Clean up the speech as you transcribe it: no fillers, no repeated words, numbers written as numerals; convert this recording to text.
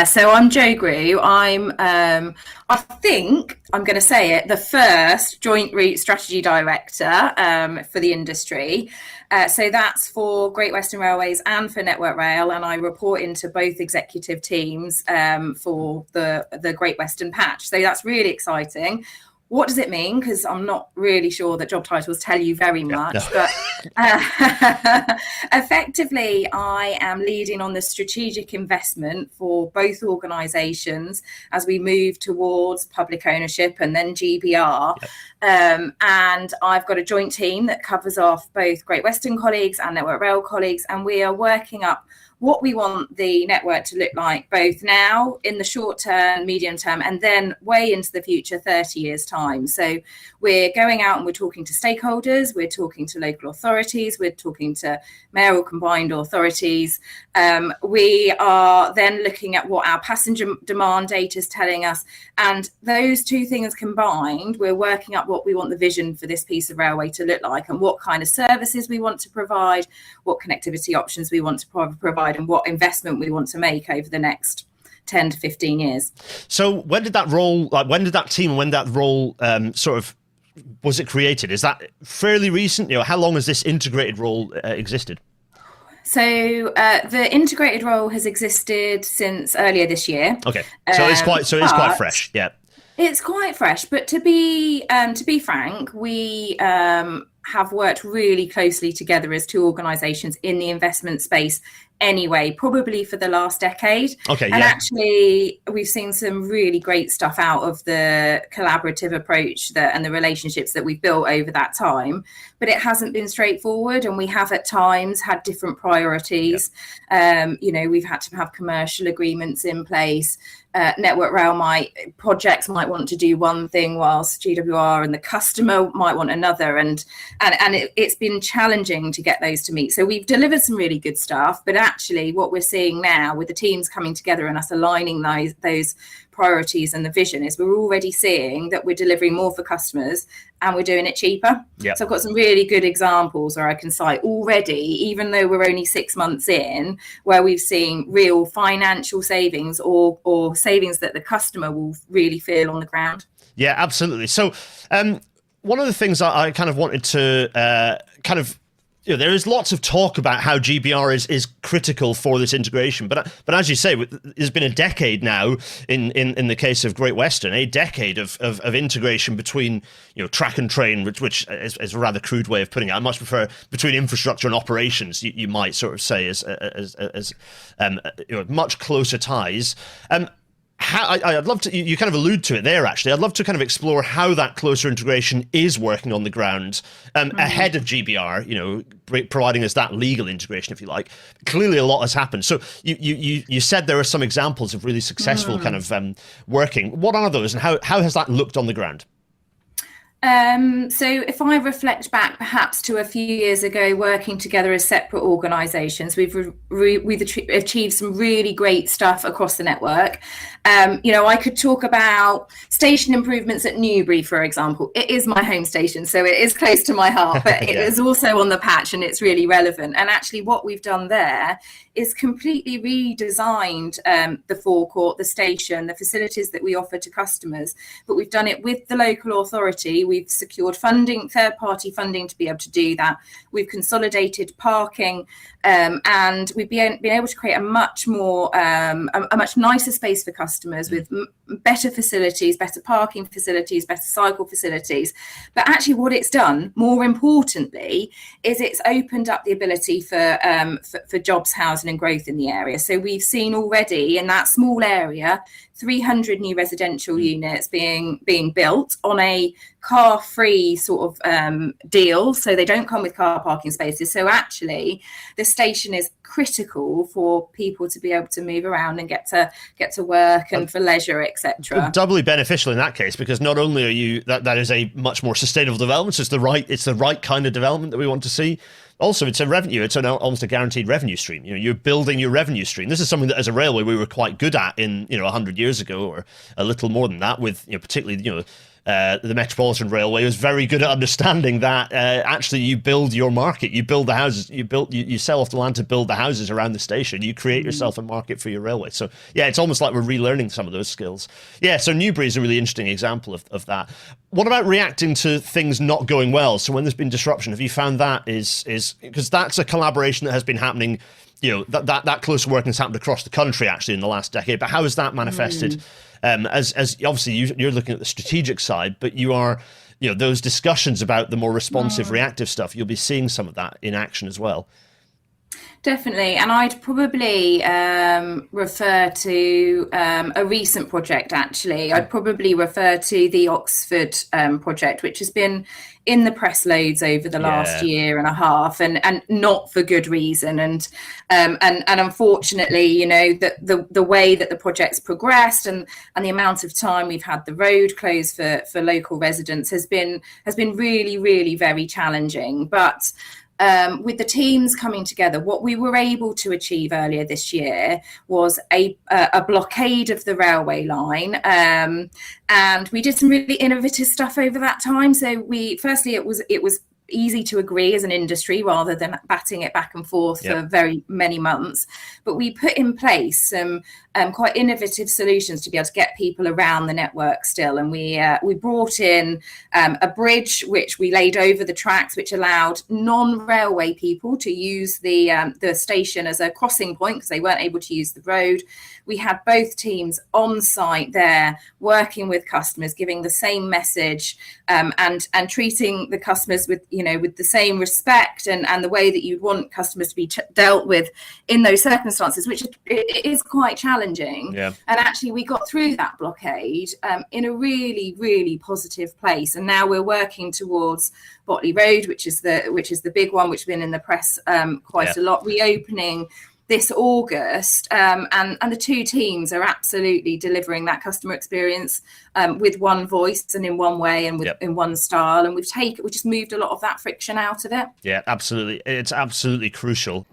So I'm Jo Grew. I think I'm going to say it, the first Joint Route Strategy Director for the industry. So that's for Great Western Railways and for Network Rail, and I report into both executive teams for the Great Western patch. So that's really exciting. What does it mean? Because I'm not really sure that job titles tell you very much, but effectively I am leading on the strategic investment for both organisations as we move towards public ownership and then GBR. And I've got a joint team that covers off both Great Western colleagues and Network Rail colleagues, and we are working up what we want the network to look like both now in the short term, medium term, and then way into the future, 30 years time. So we're going out and we're talking to stakeholders, we're talking to local authorities, we're talking to mayoral combined authorities. We are then looking at what our passenger demand data is telling us. And those two things combined, we're working up what we want the vision for this piece of railway to look like and what kind of services we want to provide, what connectivity options we want to provide, and what investment we want to make over the next 10 to 15 years. So when did that team, when that role was it created? Is that fairly recent? How long has this integrated role existed? So the integrated role has existed since earlier this year. Okay, so it's quite fresh. Yeah, it's quite fresh. But to be frank, we have worked really closely together as two organisations in the investment space anyway, probably for the last decade. Okay, and actually we've seen some really great stuff out of the collaborative approach and the relationships that we've built over that time, but it hasn't been straightforward, and we have at times had different priorities. We've had to have commercial agreements in place. Network Rail projects might want to do one thing whilst GWR and the customer might want another, and it's been challenging to get those to meet. So we've delivered some really good stuff, but actually what we're seeing now with the teams coming together and us aligning those priorities and the vision is we're already seeing that we're delivering more for customers and we're doing it cheaper. Yep. So I've got some really good examples where I can cite already, even though we're only 6 months in, where we've seen real financial savings or savings that the customer will really feel on the ground. Yeah, absolutely. So one of the things I kind of wanted to there is lots of talk about how GBR is critical for this integration, but as you say, there's been a decade now in the case of Great Western, a decade of integration between track and train, which is a rather crude way of putting it. I much prefer between infrastructure and operations. You might sort of say as much closer ties. I'd love to, you kind of allude to it there, actually. I'd love to kind of explore how that closer integration is working on the ground ahead of GBR, providing us that legal integration, if you like. Clearly, a lot has happened. So you said there are some examples of really successful kind of working. What are those, and how has that looked on the ground? So if I reflect back perhaps to a few years ago, working together as separate organisations, we've achieved some really great stuff across the network. I could talk about station improvements at Newbury, for example. It is my home station, so it is close to my heart, but it is also on the patch and it's really relevant. And actually what we've done there is completely redesigned the forecourt, the station, the facilities that we offer to customers, but we've done it with the local authority. We've secured funding, third-party funding to be able to do that. We've consolidated parking, and we've been able to create a much nicer space for customers with better facilities, better parking facilities, better cycle facilities. But actually what it's done, more importantly, is it's opened up the ability for jobs, housing and growth in the area. So we've seen already in that small area 300 new residential units being built on a car-free sort of deal, so they don't come with car parking spaces. So actually the station is critical for people to be able to move around and get to work and for leisure, etc. Doubly beneficial in that case, because not only are you that is a much more sustainable development, so it's the right kind of development that we want to see. Also, it's a revenue. It's almost a guaranteed revenue stream. You're building your revenue stream. This is something that, as a railway, we were quite good at in 100 years ago, or a little more than that. With particularly the Metropolitan Railway was very good at understanding that actually you build your market, you build the houses, you sell off the land to build the houses around the station, you create yourself a market for your railway. So yeah, it's almost like we're relearning some of those skills. Yeah, so Newbury is a really interesting example of that. What about reacting to things not going well? So when there's been disruption, have you found that is because that's a collaboration that has been happening, that close working has happened across the country actually in the last decade, but how has that manifested? As obviously you're looking at the strategic side, but you are, those discussions about the more responsive, reactive stuff, you'll be seeing some of that in action as well. Definitely, and I'd probably refer to a recent project, actually. I'd probably refer to the Oxford project, which has been in the press loads over the last year and a half, and not for good reason. And unfortunately, the way that the project's progressed and the amount of time we've had the road closed for local residents has been really, really very challenging. But with the teams coming together, what we were able to achieve earlier this year was a blockade of the railway line, and we did some really innovative stuff over that time. So firstly, it was easy to agree as an industry rather than batting it back and forth for very many months. But we put in place some quite innovative solutions to be able to get people around the network still. And we brought in a bridge which we laid over the tracks, which allowed non-railway people to use the station as a crossing point because they weren't able to use the road. We had both teams on site there working with customers, giving the same message, and treating the customers with the same respect and the way that you'd want customers to be dealt with in those circumstances, which it is quite challenging. And actually we got through that blockade in a really, really positive place. And now we're working towards Botley Road, which is the big one, which has been in the press quite a lot, reopening this August, and the two teams are absolutely delivering that customer experience with one voice and in one way and in one style. And we just moved a lot of that friction out of it. Yeah, absolutely. It's absolutely crucial.